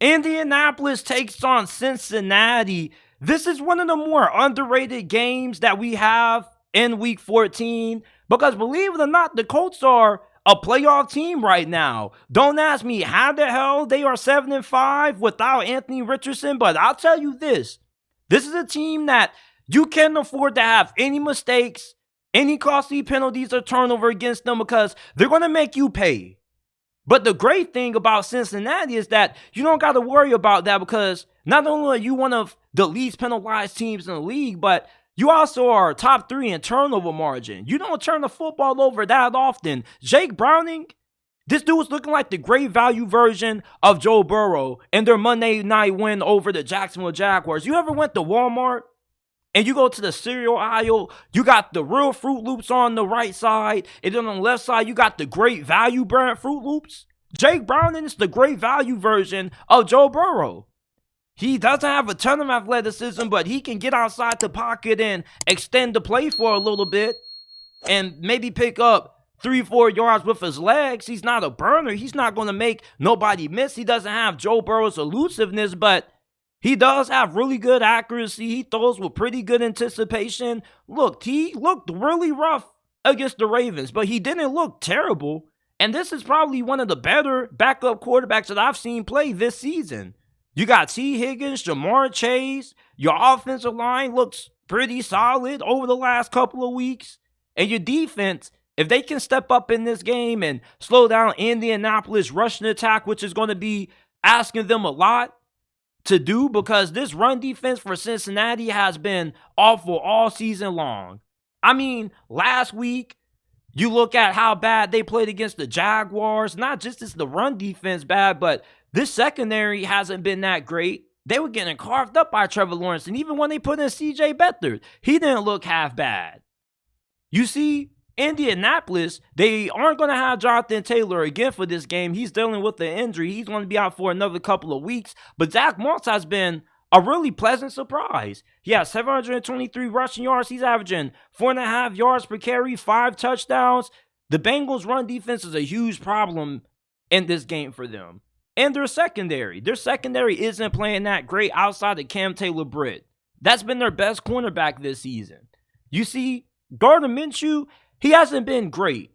Indianapolis takes on Cincinnati. This is one of the more underrated games that we have in Week 14 because, believe it or not, the Colts are a playoff team right now. Don't ask me how the hell they are 7-5 without Anthony Richardson, but I'll tell you this. This is a team that you can't afford to have any mistakes, any costly penalties or turnover against them because they're going to make you pay. But the great thing about Cincinnati is that you don't got to worry about that because not only are you one of the least penalized teams in the league, but you also are top 3 in turnover margin. You don't turn the football over that often. Jake Browning, this dude was looking like the great value version of Joe Burrow in their Monday night win over the Jacksonville Jaguars. You ever went to Walmart and you go to the cereal aisle, you got the real Fruit Loops on the right side, and then on the left side, you got the great value brand Fruit Loops? Jake Browning is the great value version of Joe Burrow. He doesn't have a ton of athleticism, but he can get outside the pocket and extend the play for a little bit and maybe pick up 3-4 yards with his legs. He's not a burner. He's not going to make nobody miss. He doesn't have Joe Burrow's elusiveness, but he does have really good accuracy. He throws with pretty good anticipation. Look, he looked really rough against the Ravens, but he didn't look terrible. And this is probably one of the better backup quarterbacks that I've seen play this season. You got T. Higgins, Jamar Chase. Your offensive line looks pretty solid over the last couple of weeks. And your defense, if they can step up in this game and slow down Indianapolis rushing attack, which is going to be asking them a lot to do because this run defense for Cincinnati has been awful all season long. I mean, last week, you look at how bad they played against the Jaguars. Not just is the run defense bad, but this secondary hasn't been that great. They were getting carved up by Trevor Lawrence, and even when they put in C.J. Beathard, he didn't look half bad. You see, Indianapolis, they aren't going to have Jonathan Taylor again for this game. He's dealing with the injury. He's going to be out for another couple of weeks. But Zach Moss has been a really pleasant surprise. He has 723 rushing yards. He's averaging 4.5 yards per carry, 5 touchdowns. The Bengals' run defense is a huge problem in this game for them. And their secondary. Their secondary isn't playing that great outside of Cam Taylor-Britt. That's been their best cornerback this season. You see, Gardner Minshew, he hasn't been great.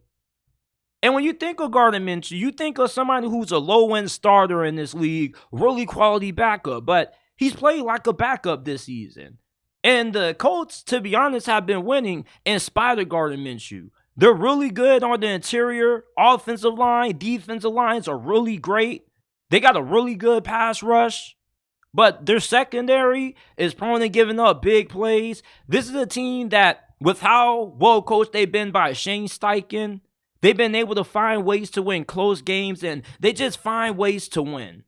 And when you think of Gardner Minshew, you think of somebody who's a low-end starter in this league, really quality backup. But he's played like a backup this season. And the Colts, to be honest, have been winning in spite of Gardner Minshew. They're really good on the interior. Offensive line, defensive lines are really great. They got a really good pass rush. But their secondary is prone to giving up big plays. This is a team that, with how well coached they've been by Shane Steichen, they've been able to find ways to win close games, and they just find ways to win.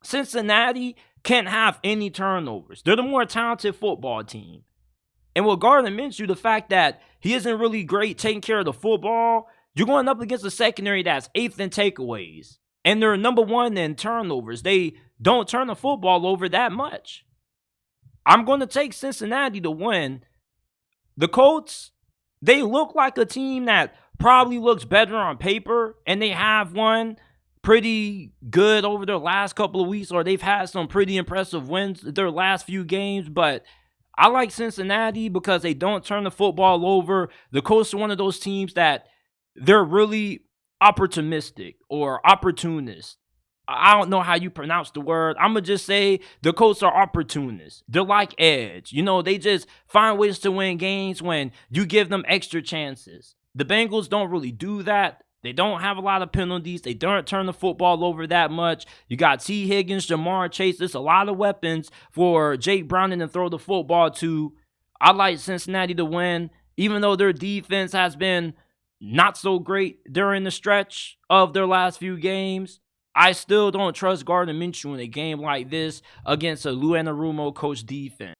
Cincinnati can't have any turnovers. They're the more talented football team. And with Gardner Minshew, the fact that he isn't really great taking care of the football, you're going up against a secondary that's 8th in takeaways. And they're number 1 in turnovers. They don't turn the football over that much. I'm going to take Cincinnati to win. The Colts, they look like a team that probably looks better on paper, and they have won pretty good over their last couple of weeks, or they've had some pretty impressive wins their last few games, but I like Cincinnati because they don't turn the football over. The Colts are one of those teams that they're really opportunistic or opportunist. I don't know how you pronounce the word. I'm going to just say the Colts are opportunists. They're like edge. You know, they just find ways to win games when you give them extra chances. The Bengals don't really do that. They don't have a lot of penalties. They don't turn the football over that much. You got T. Higgins, Jamar Chase. There's a lot of weapons for Jake Browning to throw the football to. I like Cincinnati to win, even though their defense has been not so great during the stretch of their last few games. I still don't trust Gardner Minshew in a game like this against a Lou Anarumo coach defense.